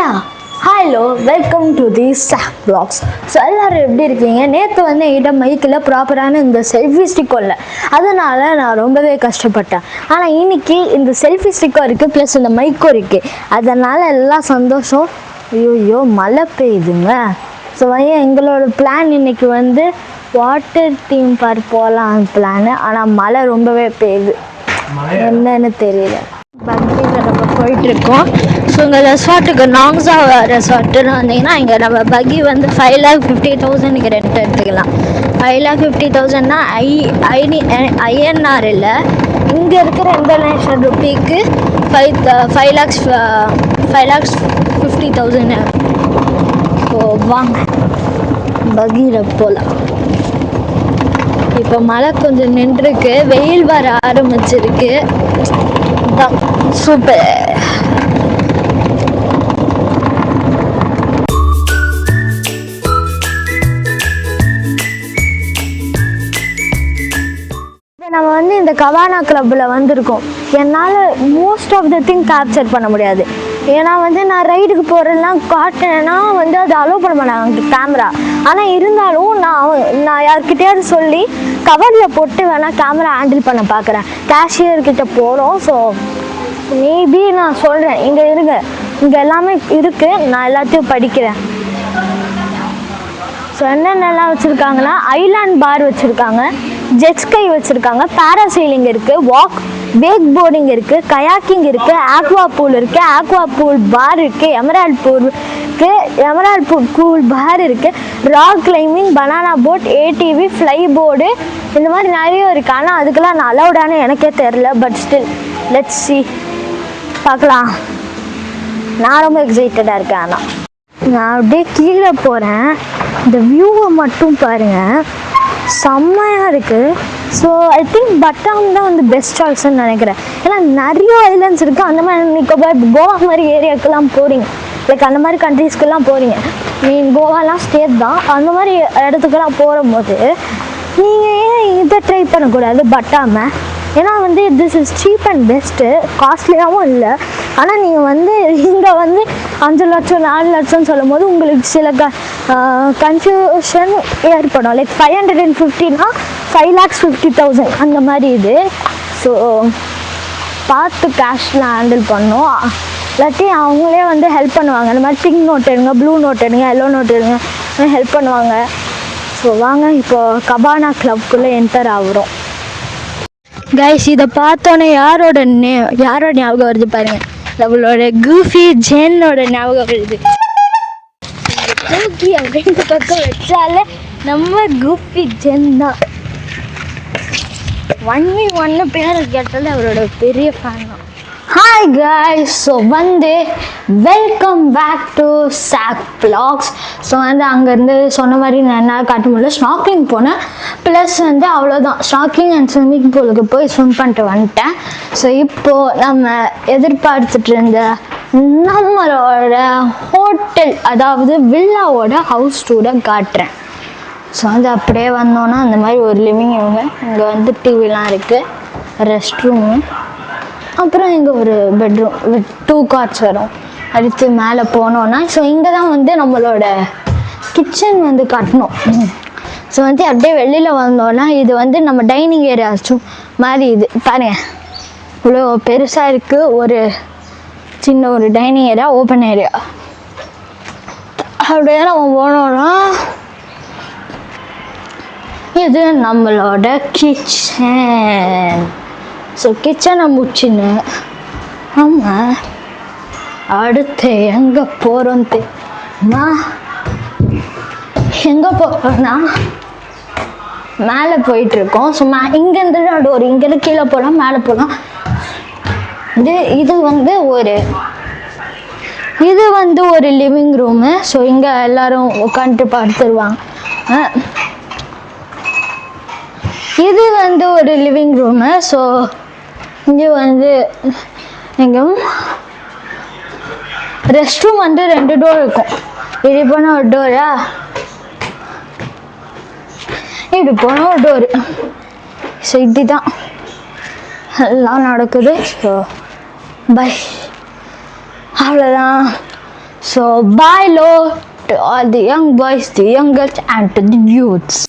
Hello welcome to the சாக் vlogs. So எல்லோரும் எப்படி இருக்கீங்க? நேற்று வந்து என்கிட்ட மைக்கில் ப்ராப்பரான இந்த செல்ஃபி ஸ்டிக்கோ இல்லை, அதனால் நான் ரொம்பவே கஷ்டப்பட்டேன். ஆனால் இன்னைக்கு இந்த செல்ஃபி ஸ்டிக்கோ இருக்குது, ப்ளஸ் இந்த மைக்கோ இருக்குது, அதனால் எல்லாம் சந்தோஷம். ஐயோ மழை பெய்யுதுங்க. ஸோ எங்களோட பிளான் இன்னைக்கு வந்து வாட்டர் தீம் பார்க் போகலாம் பிளான். ஆனால் மழை ரொம்பவே பெய்யுது, என்னன்னு தெரியல. பக்கியில் நம்ம போயிட்டுருக்கோம். ஸோ இங்கே ரெசார்ட்டுக்கு நாங்ஸா ரெசார்ட்டுன்னு வந்தீங்கன்னா இங்கே நம்ம பக்கி வந்து 5,50,000 ரெண்ட் எடுத்துக்கலாம். 5,50,000னா ஐஎன்ஆர் இல்லை, இங்கே இருக்கிற இன்டர்நேஷ்னல் ருப்பீக்கு 5,50,000. ஸோ வாங்க பக்கியில் போகலாம். இப்போ மழை கொஞ்சம் நின்றுருக்கு, வெயில் வர ஆரம்பிச்சிருக்கு. தான் சூப்பர். நம்ம வந்து இந்த கவானா கிளப்பில் வந்திருக்கோம். என்னால் most of the thing capture பண்ண முடியாது. ஏன்னா வந்து நான் ரைடுக்கு போகிறதுலாம் காட்டினேன்னா வந்து அதை அலோவ் பண்ண மாட்டாங்க கேமரா. ஆனால் இருந்தாலும் நான் யார்கிட்டயாவது சொல்லி கவரில் போட்டு வேணால் கேமரா ஹேண்டில் பண்ண பார்க்குறேன். கேஷியர்கிட்ட போகிறோம். ஸோ மேபி நான் சொல்கிறேன், இங்கே இருங்க, இங்கே எல்லாமே இருக்குது, நான் எல்லாத்தையும் படிக்கிறேன். ஸோ என்னென்னலாம் வச்சுருக்காங்கன்னா ஐலாண்ட் பார் வச்சுருக்காங்க, ஜெட் ஸ்கை வச்சுருக்காங்க, பேராசைலிங் இருக்குது, வேக் போர்டிங் இருக்குது, கயாக்கிங் இருக்குது, ஆக்வா பூல் இருக்குது, ஆக்வா பூல் பார் இருக்குது, எமரால்ட் பூல் பார் இருக்குது, rock climbing, banana boat, ATV, fly board, இந்த மாதிரி நிறைய இருக்குது. ஆனால் அதுக்கெல்லாம் நான் அலௌடானு எனக்கே தெரில. பட் ஸ்டில் லெட்ஸ் சி, பார்க்கலாம். நான் ரொம்ப எக்ஸைட்டடாக இருக்கேன். ஆனால் நான் அப்படியே கீழே போகிறேன், இந்த வியூவை மட்டும் பாருங்கள், செம்மையாக இருக்குது. ஸோ ஐ திங்க் பட்டாம் தான் வந்து பெஸ்ட் சாய்ஸ்ன்னு நினைக்கிறேன். ஏன்னா நிறைய ஐலண்ட்ஸ் இருக்குது. அந்த மாதிரி நிக்கோபார், கோவா மாதிரி ஏரியாவுக்கெல்லாம் போகிறீங்க, லைக் அந்த மாதிரி கண்ட்ரீஸ்க்கெல்லாம் போகிறீங்க, கோவாலாம் ஸ்டேட் தான், அந்த மாதிரி இடத்துக்கெல்லாம் போகும்போது நீங்கள் ஏன் இதை ட்ரை பண்ணக்கூடாது பட்டாமை? ஏன்னா வந்து this is cheap and best, காஸ்ட்லியாகவும் இல்லை. ஆனால் நீங்கள் வந்து இங்கே வந்து 5 லட்சம் 4 லட்சம்னு சொல்லும் போது உங்களுக்கு சில கன்ஃபியூஷன் ஏற்படும். லைக் 550னா 5,50,000 அந்த மாதிரி இது. ஸோ பார்த்து கேஷில் ஹேண்டில் பண்ணோம். இல்லாட்டி அவங்களே வந்து ஹெல்ப் பண்ணுவாங்க. அந்த மாதிரி பிங்க் நோட் எடுங்க, ப்ளூ நோட் எடுங்க, எல்லோ நோட் எடுங்க, ஹெல்ப் பண்ணுவாங்க. ஸோ வாங்க இப்போது கபானா கிளப்குள்ளே என்டர் ஆகுறோம். கைஸ், இதை பார்த்தோன்னே யாரோட ஞாபகம் வருது பாருங்க, நம்மளோட கூஃபி ஜென்னோட ஞாபகம் வருது. தூக்கி அப்படின்ற பக்கம் வச்சாலே நம்ம கூஃபி ஜென் தான். 1v1 பேர் கேட்டாலே அவரோட பெரிய ஃபேன் தான். ஹாய் கைஸ், ஸோ வந்து வெல்கம் பேக் டு சாக் vlogs. ஸோ வந்து அங்கேருந்து சொன்ன மாதிரி நான் என்ன காட்ட முடியல, ஸ்நார்க்லிங் போனேன். ப்ளஸ் வந்து அவ்வளோதான், ஸ்நார்க்லிங் அண்ட் ஸ்விம்மிங் பூலுக்கு போய் ஸ்விம் பண்ணிட்டு வந்துட்டேன். ஸோ இப்போது நம்ம எதிர்பார்த்துட்டு இருந்த நம்மளோட ஹோட்டல், அதாவது வில்லாவோட ஹவுஸ் டூரை காட்டுறேன். ஸோ வந்து அப்படியே வந்தோன்னா அந்த மாதிரி ஒரு லிவிங் ரூமு, இங்கே வந்து டிவிலாம் இருக்குது, ரெஸ்ட் ரூமு, அப்புறம் இங்கே ஒரு பெட்ரூம் வித் 2 காட்ஸ் வரும். அடுத்து மேலே போனோன்னா ஸோ இங்கே தான் வந்து நம்மளோட கிச்சன் வந்து கட்டணும். ஸோ வந்து அப்படியே வெளியில் வந்தோன்னா இது வந்து நம்ம டைனிங் ஏரியாச்சும் மாதிரி இது பாருங்க, இவ்வளோ பெருசாக இருக்குது. ஒரு சின்ன ஒரு டைனிங் ஏரியா, ஓப்பன் ஏரியா. அப்படியே நம்ம போனோன்னா இது நம்மளோட கிச்சன். ஸோ கிச்சனை முடிச்சுன்னு நம்ம அடுத்து எங்கே போகிறோம் தெரியுமா? எங்கே போகிறோன்னா மேலே போயிட்டுருக்கோம். ஸோ இங்கேருந்து டோர், இங்கேருந்து கீழே போகலாம், மேலே போகலாம். இது வந்து ஒரு லிவிங் ரூமு. ஸோ இங்கே எல்லோரும் உட்காந்துட்டு படுத்துருவாங்க. இது வந்து ஒரு லிவிங் ரூமு. ஸோ இங்கே வந்து எங்கேயும் ரெஸ்ட் ரூம் வந்து 2 டோர் இருக்கும். இப்படி போனால் ஒரு டோரா, இப்படி போனால் ஒரு டோரு. ஸோ இப்படி தான் எல்லாம் நடக்குது. ஸோ பை, அவ்வளோதான். So bye lo to all the young boys, the young girls and to the youths.